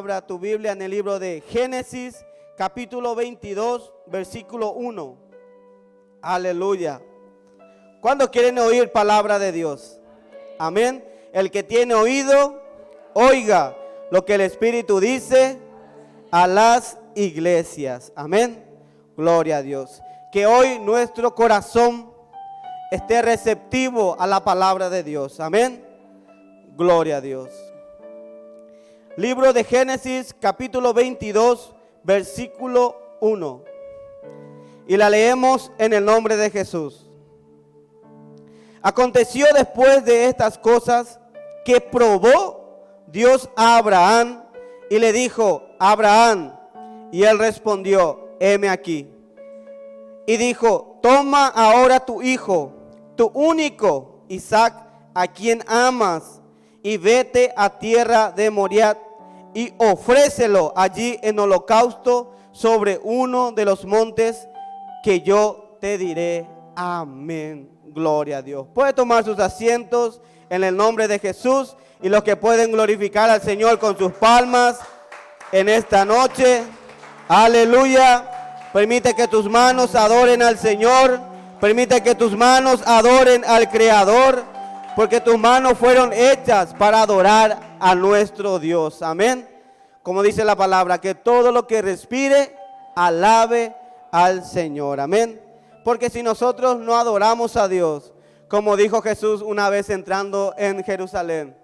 palabra, tu Biblia, en el libro de Génesis, capítulo 22, versículo 1. Aleluya. ¿Cuántos quieren oír palabra de Dios? Amén. El que tiene oído, oiga lo que el Espíritu dice a las iglesias. Amén. Gloria a Dios. Que hoy nuestro corazón esté receptivo a la palabra de Dios. Amén. Gloria a Dios. Libro de Génesis, capítulo 22, versículo 1. Y la leemos en el nombre de Jesús. Aconteció después de estas cosas que probó Dios a Abraham y le dijo: Abraham. Y él respondió: heme aquí. Y dijo: toma ahora tu hijo, tu único Isaac, a quien amas, y vete a tierra de Moriah y ofrécelo allí en holocausto sobre uno de los montes que yo te diré. Amén. Gloria a Dios. Puede tomar sus asientos en el nombre de Jesús, y los que pueden glorificar al Señor con sus palmas en esta noche. Aleluya. Permite que tus manos adoren al Señor. Permite que tus manos adoren al Creador, porque tus manos fueron hechas para adorar a nuestro Dios. Amén. Como dice la palabra, que todo lo que respire alabe al Señor. Amén. Porque si nosotros no adoramos a Dios, como dijo Jesús una vez entrando en Jerusalén: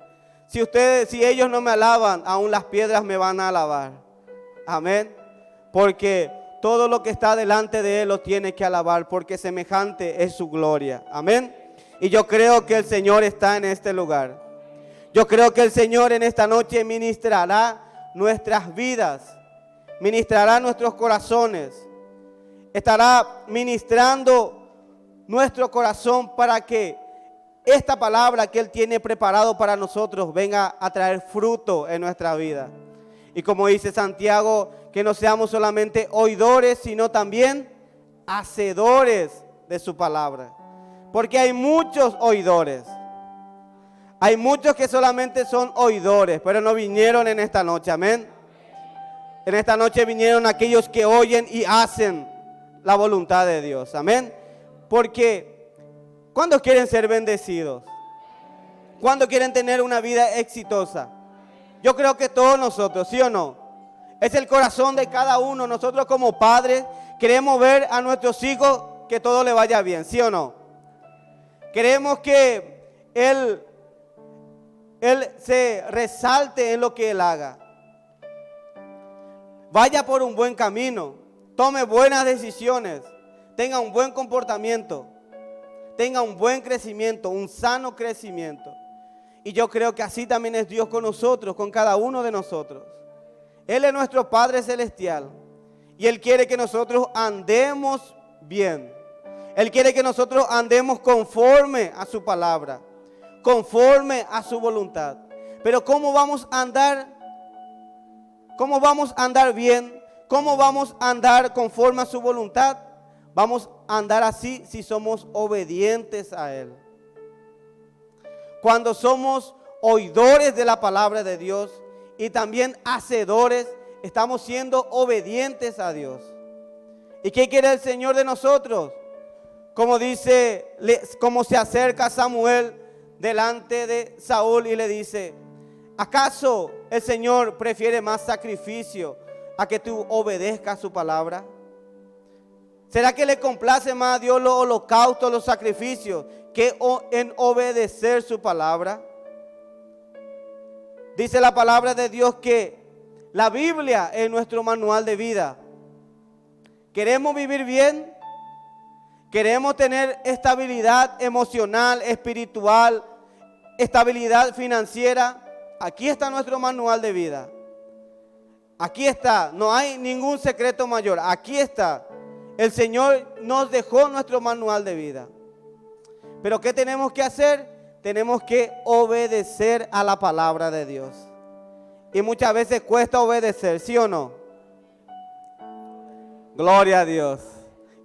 si ellos no me alaban, aún las piedras me van a alabar. Amén. Porque todo lo que está delante de Él lo tiene que alabar, porque semejante es su gloria. Amén. Y yo creo que el Señor está en este lugar. Yo creo que el Señor en esta noche ministrará nuestras vidas, ministrará nuestros corazones, estará ministrando nuestro corazón para que esta palabra que Él tiene preparado para nosotros venga a traer fruto en nuestra vida. Y como dice Santiago, que no seamos solamente oidores, sino también hacedores de su palabra. Porque hay muchos oidores. Hay muchos que solamente son oidores, pero no vinieron en esta noche. Amén. En esta noche vinieron aquellos que oyen y hacen la voluntad de Dios. Amén. Porque ¿cuántos quieren ser bendecidos? ¿Cuántos quieren tener una vida exitosa? Yo creo que todos nosotros, ¿sí o no? Es el corazón de cada uno. Nosotros como padres queremos ver a nuestros hijos que todo le vaya bien, ¿sí o no? Queremos que Él se resalte en lo que Él haga. Vaya por un buen camino. Tome buenas decisiones. Tenga un buen comportamiento. Tenga un buen crecimiento, un sano crecimiento. Y yo creo que así también es Dios con nosotros, con cada uno de nosotros. Él es nuestro Padre Celestial. Y Él quiere que nosotros andemos bien. Él quiere que nosotros andemos conforme a su palabra, conforme a su voluntad. Pero ¿cómo vamos a andar? ¿Cómo vamos a andar bien? ¿Cómo vamos a andar conforme a su voluntad? Vamos a andar así si somos obedientes a Él. Cuando somos oidores de la palabra de Dios y también hacedores, estamos siendo obedientes a Dios. ¿Y qué quiere el Señor de nosotros? Como dice, como se acerca Samuel delante de Saúl y le dice: ¿acaso el Señor prefiere más sacrificio a que tú obedezcas su palabra? ¿Será que le complace más a Dios los holocaustos, los sacrificios, que en obedecer su palabra? Dice la palabra de Dios que la Biblia es nuestro manual de vida. ¿Queremos vivir bien? ¿Queremos tener estabilidad emocional, espiritual, estabilidad financiera? Aquí está nuestro manual de vida. Aquí está, no hay ningún secreto mayor. Aquí está. El Señor nos dejó nuestro manual de vida. Pero ¿qué tenemos que hacer? Tenemos que obedecer a la palabra de Dios. Y muchas veces cuesta obedecer, ¿sí o no? Gloria a Dios.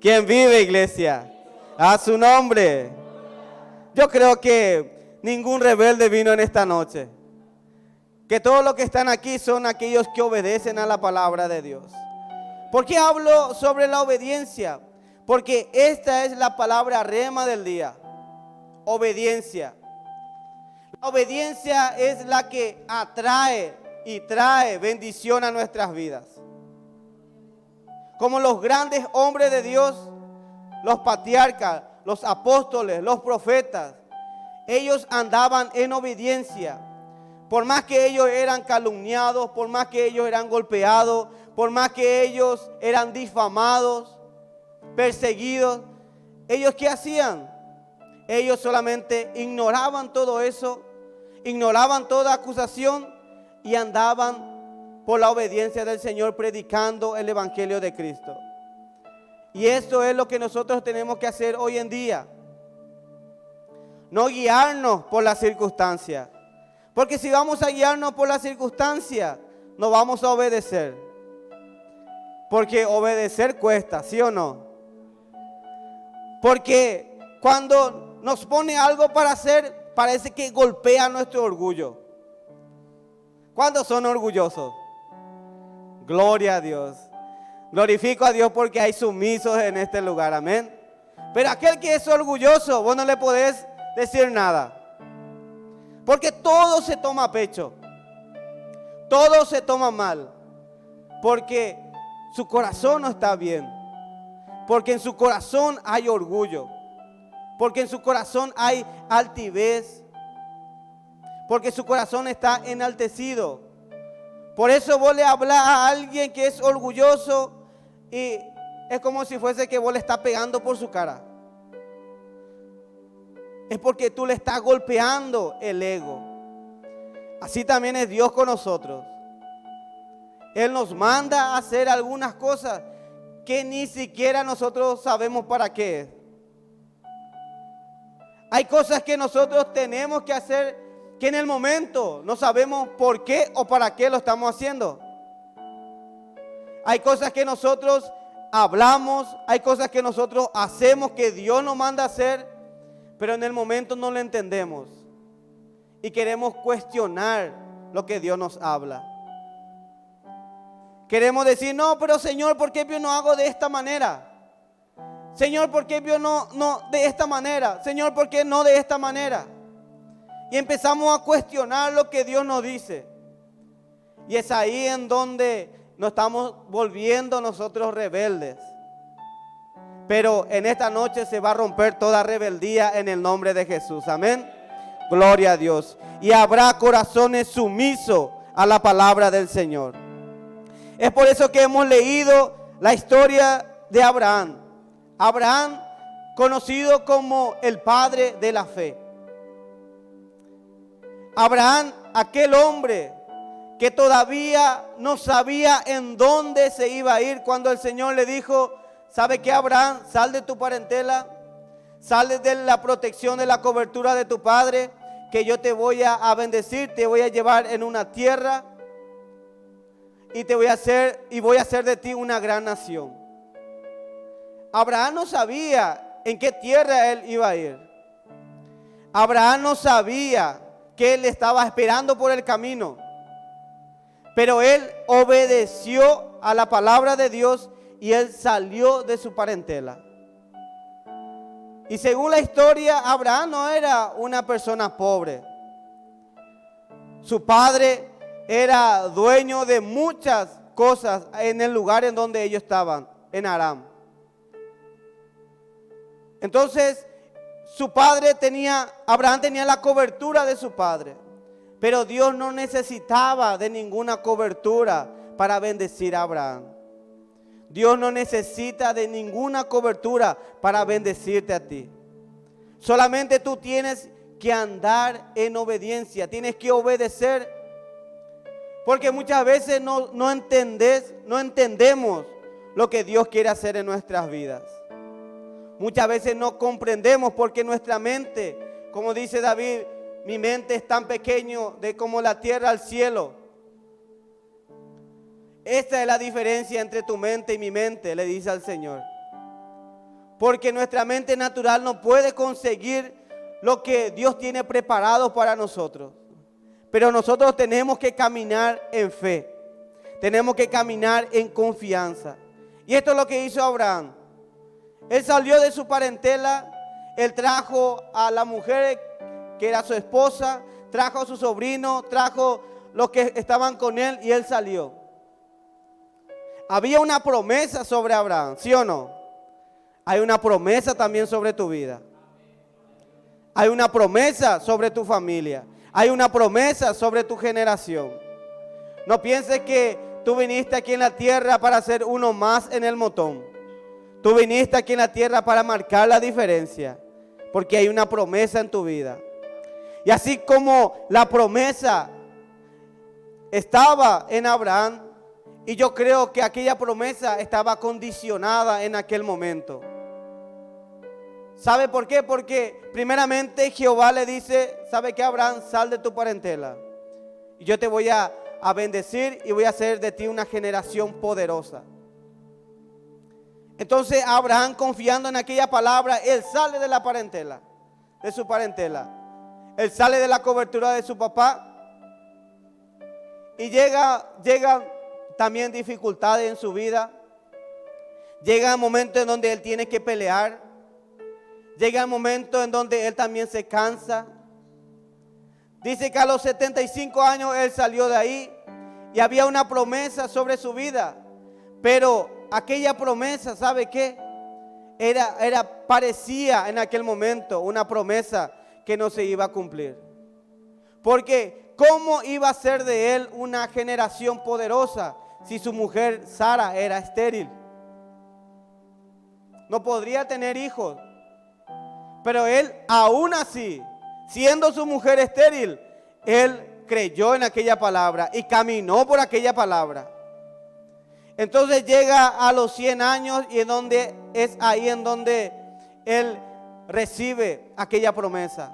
¿Quién vive, iglesia? A su nombre. Yo creo que ningún rebelde vino en esta noche. que todos los que están aquí son aquellos que obedecen a la palabra de Dios. ¿Por qué hablo sobre la obediencia? Porque esta es la palabra rema del día. Obediencia. La obediencia es la que atrae y trae bendición a nuestras vidas. Como los grandes hombres de Dios, los patriarcas, los apóstoles, los profetas, ellos andaban en obediencia. Por más que ellos eran calumniados, por más que ellos eran golpeados, por más que ellos eran difamados, perseguidos, ¿ellos qué hacían? Ellos solamente ignoraban todo eso, ignoraban toda acusación y andaban por la obediencia del Señor predicando el Evangelio de Cristo. Y esto es lo que nosotros tenemos que hacer hoy en día. No guiarnos por las circunstancias. Porque si vamos a guiarnos por las circunstancias, no vamos a obedecer. Porque obedecer cuesta, ¿sí o no? Porque cuando nos pone algo para hacer, parece que golpea nuestro orgullo. ¿Cuántos son orgullosos? Gloria a Dios. Glorifico a Dios porque hay sumisos en este lugar, amén. Pero aquel que es orgulloso, vos no le podés decir nada. Porque todo se toma a pecho. Todo se toma mal. Porque su corazón no está bien. Porque en su corazón hay orgullo. Porque en su corazón hay altivez. Porque su corazón está enaltecido. Por eso vos le hablas a alguien que es orgulloso y es como si fuese que vos le estás pegando por su cara. Es porque tú le estás golpeando el ego. Así también es Dios con nosotros. Él nos manda a hacer algunas cosas que ni siquiera nosotros sabemos para qué es. Hay cosas que nosotros tenemos que hacer que en el momento no sabemos por qué o para qué lo estamos haciendo. Hay cosas que nosotros hablamos, hay cosas que nosotros hacemos que Dios nos manda a hacer, pero en el momento no lo entendemos y queremos cuestionar lo que Dios nos habla. Queremos decir, no, pero Señor, ¿por qué yo no hago de esta manera? Señor, ¿por qué yo no de esta manera? Señor, ¿por qué no de esta manera? Y empezamos a cuestionar lo que Dios nos dice. Y es ahí en donde nos estamos volviendo nosotros rebeldes. Pero en esta noche se va a romper toda rebeldía en el nombre de Jesús. Amén. Gloria a Dios. Y habrá corazones sumisos a la palabra del Señor. Es por eso que hemos leído la historia de Abraham. Abraham, conocido como el padre de la fe. Abraham, aquel hombre que todavía no sabía en dónde se iba a ir cuando el Señor le dijo, ¿sabe qué, Abraham? Sal de tu parentela, sal de la protección, de la cobertura de tu padre, que yo te voy a bendecir, te voy a llevar en una tierra y voy a hacer de ti una gran nación. Abraham no sabía en qué tierra él iba a ir. Abraham no sabía que él estaba esperando por el camino. Pero él obedeció a la palabra de Dios y él salió de su parentela. Y según la historia, Abraham no era una persona pobre. Su padre era dueño de muchas cosas en el lugar en donde ellos estaban, en Aram. Entonces, Abraham tenía la cobertura de su padre. Pero Dios no necesitaba de ninguna cobertura para bendecir a Abraham. Dios no necesita de ninguna cobertura para bendecirte a ti. Solamente tú tienes que andar en obediencia, tienes que obedecer. Porque muchas veces no entendemos lo que Dios quiere hacer en nuestras vidas. Muchas veces no comprendemos porque nuestra mente, como dice David, mi mente es tan pequeño como la tierra al cielo. Esta es la diferencia entre tu mente y mi mente, le dice al Señor. Porque nuestra mente natural no puede conseguir lo que Dios tiene preparado para nosotros. Pero nosotros tenemos que caminar en fe. Tenemos que caminar en confianza. Y esto es lo que hizo Abraham. Él salió de su parentela, él trajo a la mujer que era su esposa, trajo a su sobrino, trajo los que estaban con él y él salió. Había una promesa sobre Abraham, ¿sí o no? Hay una promesa también sobre tu vida. Hay una promesa sobre tu familia. Hay una promesa sobre tu generación. No pienses que tú viniste aquí en la tierra para ser uno más en el montón. Tú viniste aquí en la tierra para marcar la diferencia, porque hay una promesa en tu vida. Y así como la promesa estaba en Abraham, y yo creo que aquella promesa estaba condicionada en aquel momento. ¿Sabe por qué? Porque primeramente Jehová le dice, ¿sabe qué, Abraham? Sal de tu parentela y yo te voy a bendecir y voy a hacer de ti una generación poderosa. Entonces Abraham, confiando en aquella palabra, él sale de la parentela, de su parentela. Él sale de la cobertura de su papá y llega también dificultades en su vida. Llega el momento en donde él tiene que pelear. Llega el momento en donde él también se cansa. Dice que a los 75 años él salió de ahí y había una promesa sobre su vida. Pero aquella promesa, ¿sabe qué? Parecía en aquel momento una promesa que no se iba a cumplir. Porque ¿cómo iba a ser de él una generación poderosa si su mujer Sara era estéril? No podría tener hijos. Pero él, aún así, siendo su mujer estéril, él creyó en aquella palabra y caminó por aquella palabra. Entonces llega a los 100 años y es ahí en donde él recibe aquella promesa.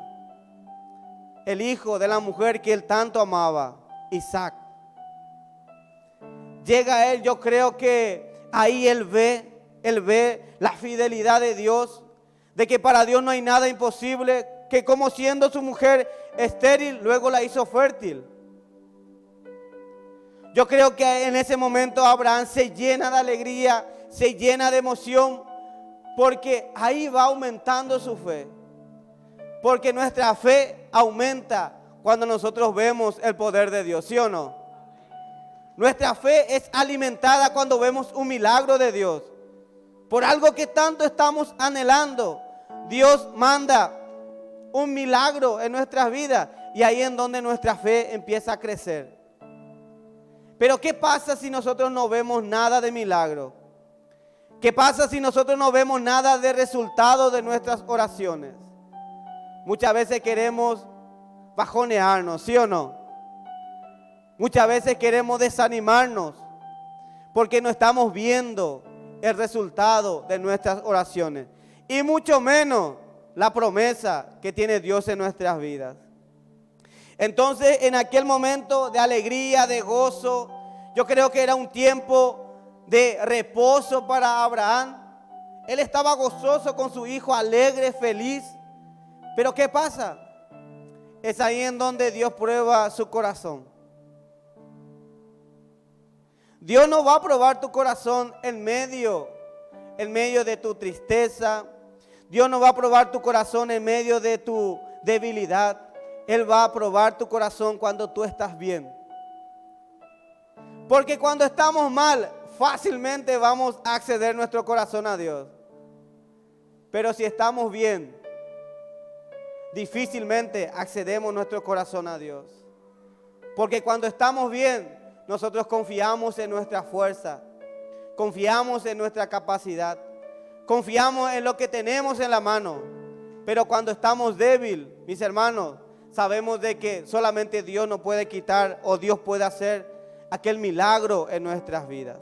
El hijo de la mujer que él tanto amaba, Isaac. Llega él, yo creo que ahí él ve la fidelidad de Dios, de que para Dios no hay nada imposible, que como siendo su mujer estéril, luego la hizo fértil. Yo creo que en ese momento Abraham se llena de alegría, se llena de emoción, porque ahí va aumentando su fe. Porque nuestra fe aumenta cuando nosotros vemos el poder de Dios, ¿sí o no? Nuestra fe es alimentada cuando vemos un milagro de Dios. Por algo que tanto estamos anhelando, Dios manda un milagro en nuestras vidas y ahí es donde nuestra fe empieza a crecer. Pero ¿qué pasa si nosotros no vemos nada de milagro? ¿Qué pasa si nosotros no vemos nada de resultado de nuestras oraciones? Muchas veces queremos bajonearnos, ¿sí o no? Muchas veces queremos desanimarnos porque no estamos viendo el resultado de nuestras oraciones. Y mucho menos la promesa que tiene Dios en nuestras vidas. Entonces, en aquel momento de alegría, de gozo, yo creo que era un tiempo de reposo para Abraham. Él estaba gozoso con su hijo, alegre, feliz. Pero ¿qué pasa? Es ahí en donde Dios prueba su corazón. Dios no va a probar tu corazón en medio de tu tristeza. Dios no va a probar tu corazón en medio de tu debilidad. Él va a probar tu corazón cuando tú estás bien. Porque cuando estamos mal, fácilmente vamos a acceder nuestro corazón a Dios. Pero si estamos bien, difícilmente accedemos nuestro corazón a Dios. Porque cuando estamos bien, nosotros confiamos en nuestra fuerza, confiamos en nuestra capacidad, confiamos en lo que tenemos en la mano. Pero cuando estamos débiles, mis hermanos, sabemos de que solamente Dios nos puede quitar o Dios puede hacer aquel milagro en nuestras vidas.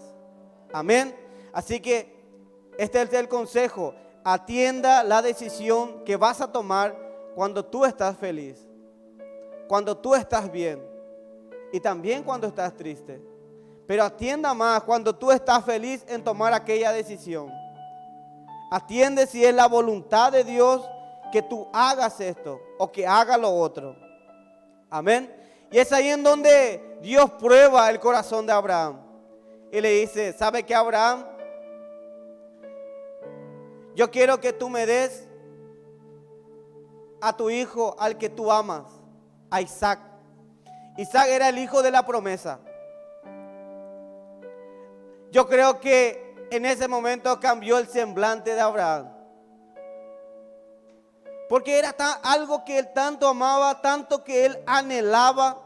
Amén. Así que este es el consejo. Atienda la decisión que vas a tomar cuando tú estás feliz, cuando tú estás bien y también cuando estás triste. Pero atienda más cuando tú estás feliz en tomar aquella decisión. Atiende si es la voluntad de Dios que tú hagas esto o que hagas lo otro. Amén. Y es ahí en donde Dios prueba el corazón de Abraham. Y le dice, ¿sabe qué, Abraham? Yo quiero que tú me des a tu hijo, al que tú amas, a Isaac. Isaac era el hijo de la promesa. Yo creo que en ese momento cambió el semblante de Abraham. Porque era algo que él tanto amaba, tanto que él anhelaba,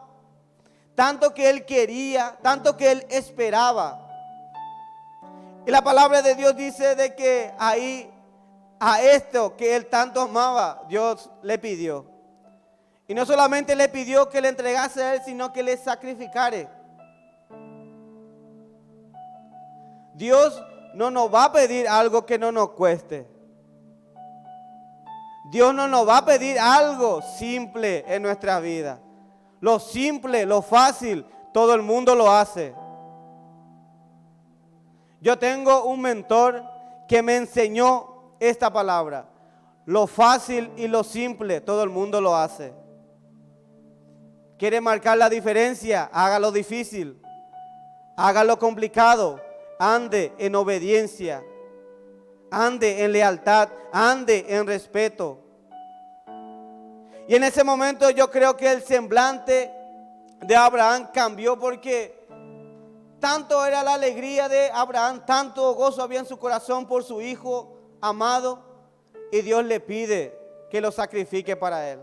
tanto que él quería, tanto que él esperaba. Y la palabra de Dios dice de que ahí, a esto que él tanto amaba, Dios le pidió. Y no solamente le pidió que le entregase a él, sino que le sacrificare. Dios no nos va a pedir algo que no nos cueste. Dios no nos va a pedir algo simple en nuestra vida. Lo simple, lo fácil, todo el mundo lo hace. Yo tengo un mentor que me enseñó esta palabra. Lo fácil y lo simple, todo el mundo lo hace. ¿Quiere marcar la diferencia? Hágalo difícil. Hágalo complicado. Ande en obediencia. Ande en lealtad. Ande en respeto. Y en ese momento yo creo que el semblante de Abraham cambió, porque tanto era la alegría de Abraham, tanto gozo había en su corazón por su hijo amado, y Dios le pide que lo sacrifique para él.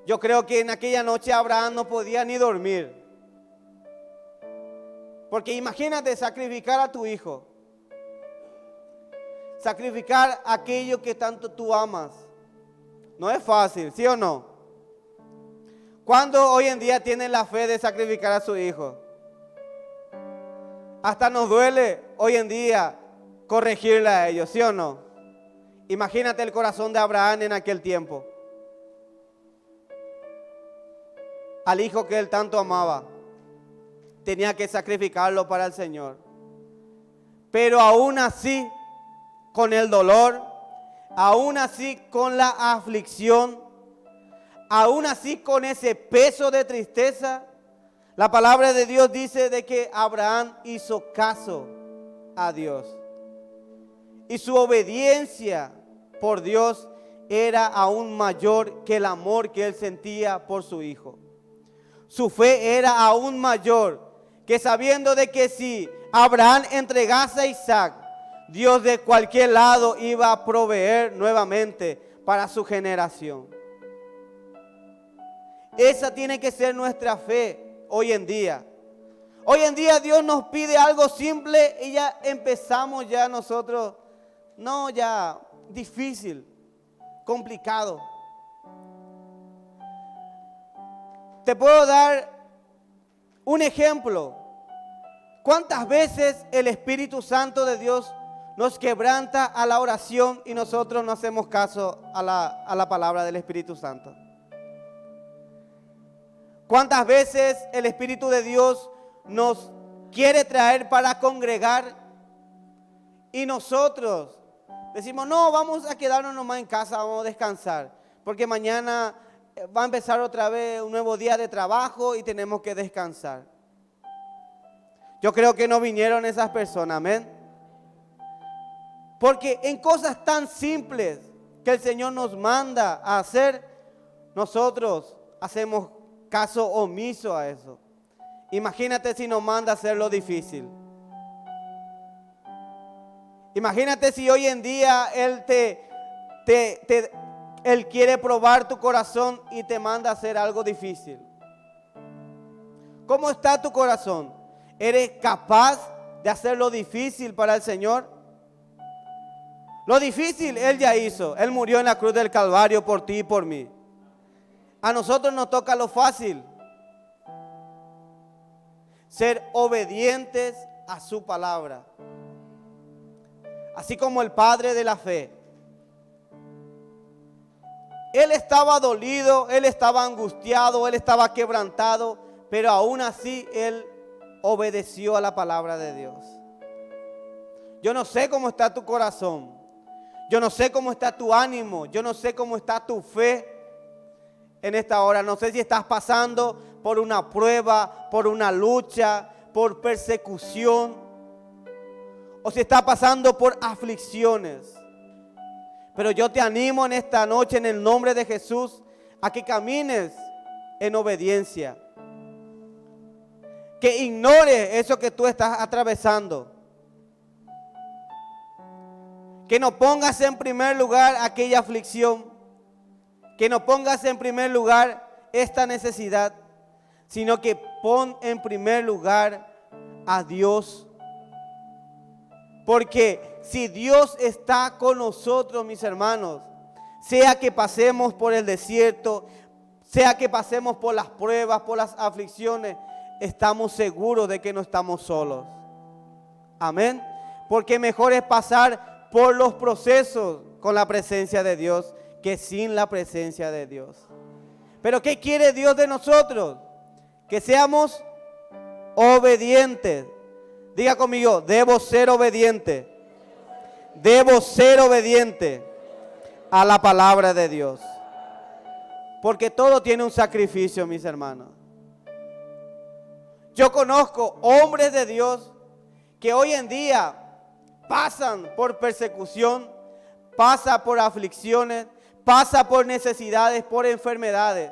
Yo creo que en aquella noche Abraham no podía ni dormir. Porque imagínate sacrificar a tu hijo. Sacrificar aquello que tanto tú amas. No es fácil, ¿sí o no? ¿Cuándo hoy en día tienen la fe de sacrificar a su hijo? Hasta nos duele hoy en día corregirle a ellos, ¿sí o no? Imagínate el corazón de Abraham en aquel tiempo. Al hijo que él tanto amaba, tenía que sacrificarlo para el Señor. Pero aún así, con el dolor, aún así con la aflicción, aún así con ese peso de tristeza, la palabra de Dios dice de que Abraham hizo caso a Dios. Y su obediencia por Dios era aún mayor que el amor que él sentía por su hijo. Su fe era aún mayor, que sabiendo de que si Abraham entregase a Isaac, Dios de cualquier lado iba a proveer nuevamente para su generación. Esa tiene que ser nuestra fe hoy en día. Hoy en día Dios nos pide algo simple y ya empezamos ya nosotros, no, ya difícil, complicado. Te puedo dar un ejemplo. ¿Cuántas veces el Espíritu Santo de Dios nos quebranta a la oración y nosotros no hacemos caso a la palabra del Espíritu Santo? ¿Cuántas veces el Espíritu de Dios nos quiere traer para congregar y nosotros decimos, no, vamos a quedarnos nomás en casa, vamos a descansar, porque mañana va a empezar otra vez un nuevo día de trabajo y tenemos que descansar? Yo creo que no vinieron esas personas, amén. Porque en cosas tan simples que el Señor nos manda a hacer, nosotros hacemos caso omiso a eso. Imagínate si nos manda a hacer lo difícil. Imagínate si hoy en día Él Él quiere probar tu corazón y te manda a hacer algo difícil. ¿Cómo está tu corazón? ¿Eres capaz de hacer lo difícil para el Señor? Lo difícil Él ya hizo. Él murió en la cruz del Calvario por ti y por mí. A nosotros nos toca lo fácil. Ser obedientes a su palabra. Así como el padre de la fe. Él estaba dolido, él estaba angustiado, él estaba quebrantado, pero aún así él obedeció a la palabra de Dios. Yo no sé cómo está tu corazón, yo no sé cómo está tu ánimo, yo no sé cómo está tu fe en esta hora. No sé si estás pasando por una prueba, por una lucha, por persecución, o si estás pasando por aflicciones. Pero yo te animo en esta noche, en el nombre de Jesús, a que camines en obediencia. Que ignores eso que tú estás atravesando. Que no pongas en primer lugar aquella aflicción. Que no pongas en primer lugar esta necesidad. Sino que pon en primer lugar a Dios. Porque si Dios está con nosotros, mis hermanos, sea que pasemos por el desierto, sea que pasemos por las pruebas, por las aflicciones, estamos seguros de que no estamos solos. Amén. Porque mejor es pasar por los procesos con la presencia de Dios que sin la presencia de Dios. Pero ¿qué quiere Dios de nosotros? Que seamos obedientes. Diga conmigo, debo ser obediente. Debo ser obediente a la palabra de Dios. Porque todo tiene un sacrificio, mis hermanos. Yo conozco hombres de Dios que hoy en día pasan por persecución, pasan por aflicciones, pasan por necesidades, por enfermedades.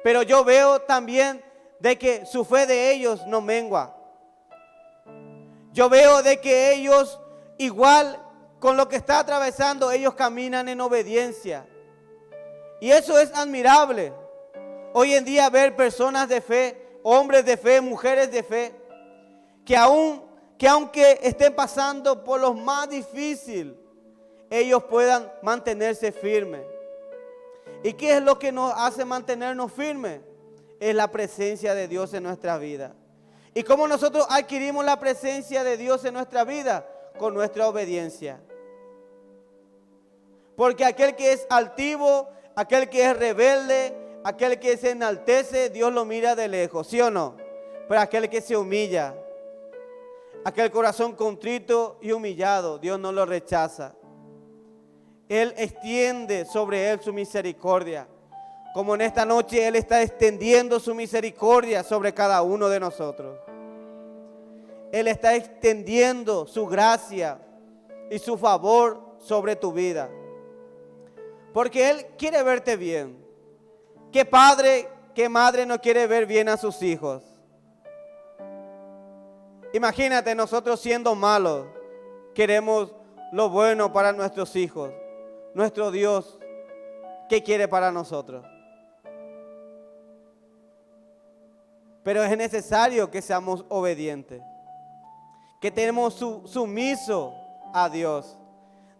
Pero yo veo también de que su fe de ellos no mengua. Yo veo de que ellos, igual con lo que está atravesando, ellos caminan en obediencia. Y eso es admirable. Hoy en día ver personas de fe, hombres de fe, mujeres de fe, que aunque estén pasando por lo más difícil, ellos puedan mantenerse firmes. ¿Y qué es lo que nos hace mantenernos firmes? Es la presencia de Dios en nuestra vida. ¿Y cómo nosotros adquirimos la presencia de Dios en nuestra vida? Con nuestra obediencia. Porque aquel que es altivo, aquel que es rebelde, aquel que se enaltece, Dios lo mira de lejos, ¿sí o no? Pero aquel que se humilla, aquel corazón contrito y humillado, Dios no lo rechaza. Él extiende sobre él su misericordia. Como en esta noche Él está extendiendo su misericordia sobre cada uno de nosotros. Él está extendiendo su gracia y su favor sobre tu vida. Porque Él quiere verte bien. ¿Qué padre, qué madre no quiere ver bien a sus hijos? Imagínate, nosotros siendo malos, queremos lo bueno para nuestros hijos. Nuestro Dios, ¿qué quiere para nosotros? Pero es necesario que seamos obedientes, que tenemos sumiso a Dios,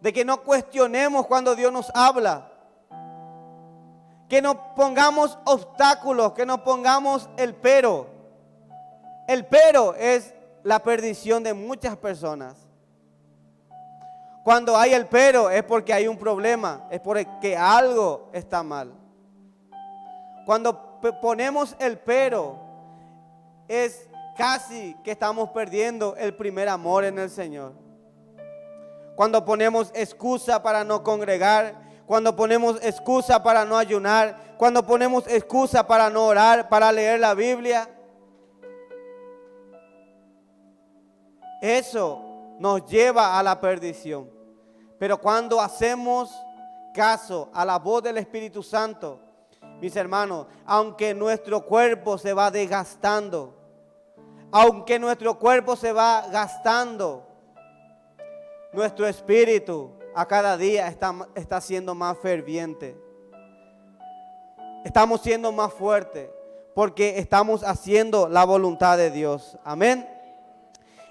de que no cuestionemos cuando Dios nos habla, que no pongamos obstáculos, que no pongamos el pero. El pero es la perdición de muchas personas. Cuando hay el pero es porque hay un problema, es porque algo está mal. Cuando ponemos el pero, es casi que estamos perdiendo el primer amor en el Señor. Cuando ponemos excusa para no congregar, cuando ponemos excusa para no ayunar, cuando ponemos excusa para no orar, para leer la Biblia, eso nos lleva a la perdición. Pero cuando hacemos caso a la voz del Espíritu Santo, mis hermanos, aunque nuestro cuerpo se va desgastando, aunque nuestro cuerpo se va gastando, nuestro espíritu a cada día está siendo más ferviente. Estamos siendo más fuertes porque estamos haciendo la voluntad de Dios. Amén.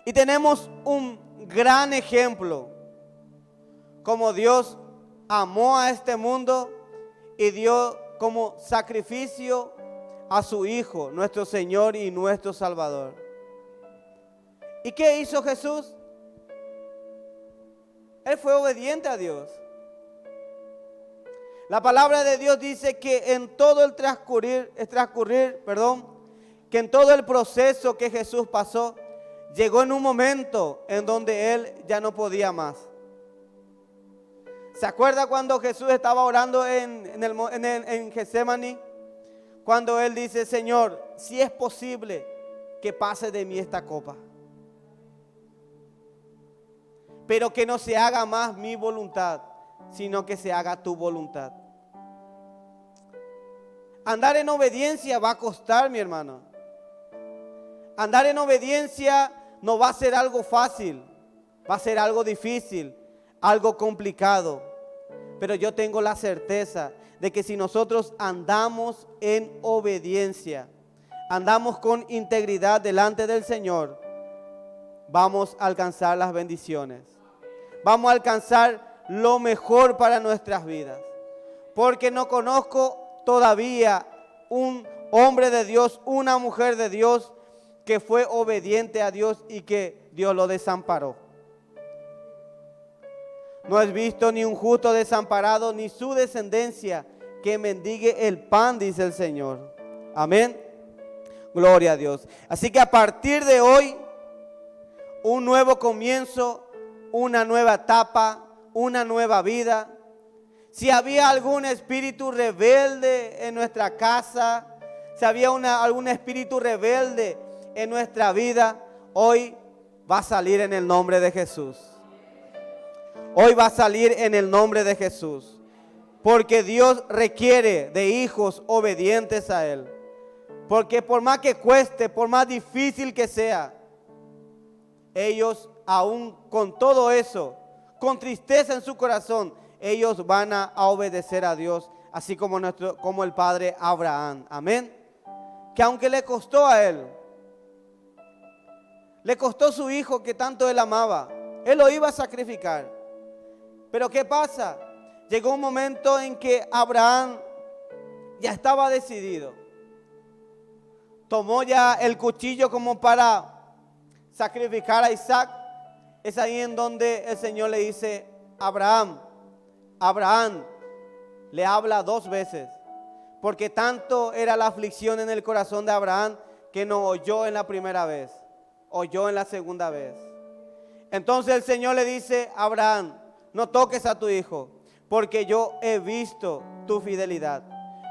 Y tenemos un gran ejemplo, como Dios amó a este mundo y dio como sacrificio a su Hijo, nuestro Señor y nuestro Salvador. ¿Y qué hizo Jesús? Él fue obediente a Dios. La palabra de Dios dice que en todo el transcurrir, que en todo el proceso que Jesús pasó, llegó en un momento en donde Él ya no podía más. ¿Se acuerda cuando Jesús estaba orando en Getsemaní? Cuando Él dice, Señor, si es posible que pase de mí esta copa, pero que no se haga más mi voluntad, sino que se haga tu voluntad. Andar en obediencia va a costar, mi hermano. Andar en obediencia no va a ser algo fácil, va a ser algo difícil, algo complicado. Pero yo tengo la certeza de que si nosotros andamos en obediencia, andamos con integridad delante del Señor, vamos a alcanzar las bendiciones. Vamos a alcanzar lo mejor para nuestras vidas. Porque no conozco todavía un hombre de Dios, una mujer de Dios que fue obediente a Dios y que Dios lo desamparó. No es visto ni un justo desamparado, ni su descendencia que mendigue el pan, dice el Señor. Amén. Gloria a Dios. Así que a partir de hoy, un nuevo comienzo, una nueva etapa, una nueva vida. Si había algún espíritu rebelde en nuestra casa, si había algún espíritu rebelde en nuestra vida, hoy va a salir en el nombre de Jesús. Hoy va a salir en el nombre de Jesús. Porque Dios requiere de hijos obedientes a Él. Porque por más que cueste, por más difícil que sea, ellos aún con todo eso, con tristeza en su corazón, ellos van a obedecer a Dios, así como el padre Abraham. Amén. Que aunque le costó a él, le costó su hijo que tanto él amaba, él lo iba a sacrificar. Pero ¿qué pasa? Llegó un momento en que Abraham ya estaba decidido. Tomó ya el cuchillo como para sacrificar a Isaac. Es ahí en donde el Señor le dice, Abraham, le habla 2 veces. Porque tanto era la aflicción en el corazón de Abraham que no oyó en la primera vez, oyó en la segunda vez. Entonces el Señor le dice, Abraham, no toques a tu hijo, porque yo he visto tu fidelidad.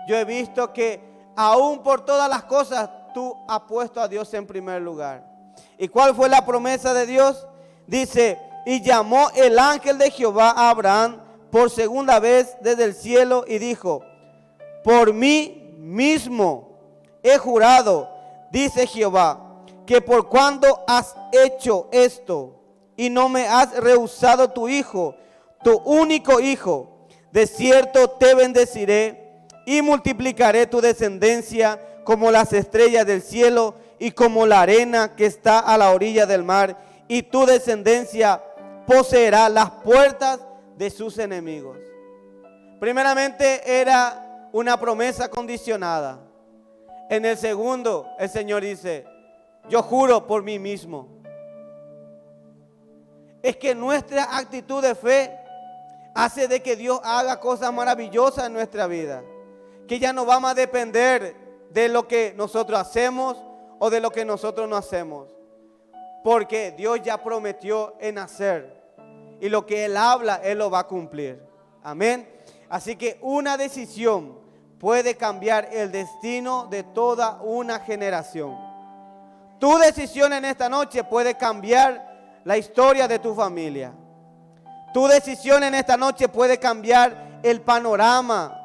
Yo he visto que aún por todas las cosas tú has puesto a Dios en primer lugar. ¿Y cuál fue la promesa de Dios? Dice, y llamó el ángel de Jehová a Abraham por segunda vez desde el cielo y dijo, por mí mismo he jurado, dice Jehová, que por cuanto has hecho esto y no me has rehusado tu hijo, tu único hijo, de cierto te bendeciré y multiplicaré tu descendencia como las estrellas del cielo y como la arena que está a la orilla del mar, y tu descendencia poseerá las puertas de sus enemigos. Primeramente era una promesa condicionada. En el segundo, el Señor dice, yo juro por mí mismo. Es que nuestra actitud de fe hace de que Dios haga cosas maravillosas en nuestra vida. Que ya no vamos a depender de lo que nosotros hacemos o de lo que nosotros no hacemos. Porque Dios ya prometió en hacer. Y lo que Él habla, Él lo va a cumplir. Amén. Así que una decisión puede cambiar el destino de toda una generación. Tu decisión en esta noche puede cambiar la historia de tu familia. Tu decisión en esta noche puede cambiar el panorama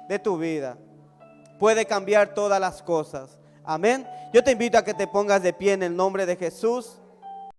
de tu vida. Puede cambiar todas las cosas. Amén. Yo te invito a que te pongas de pie en el nombre de Jesús.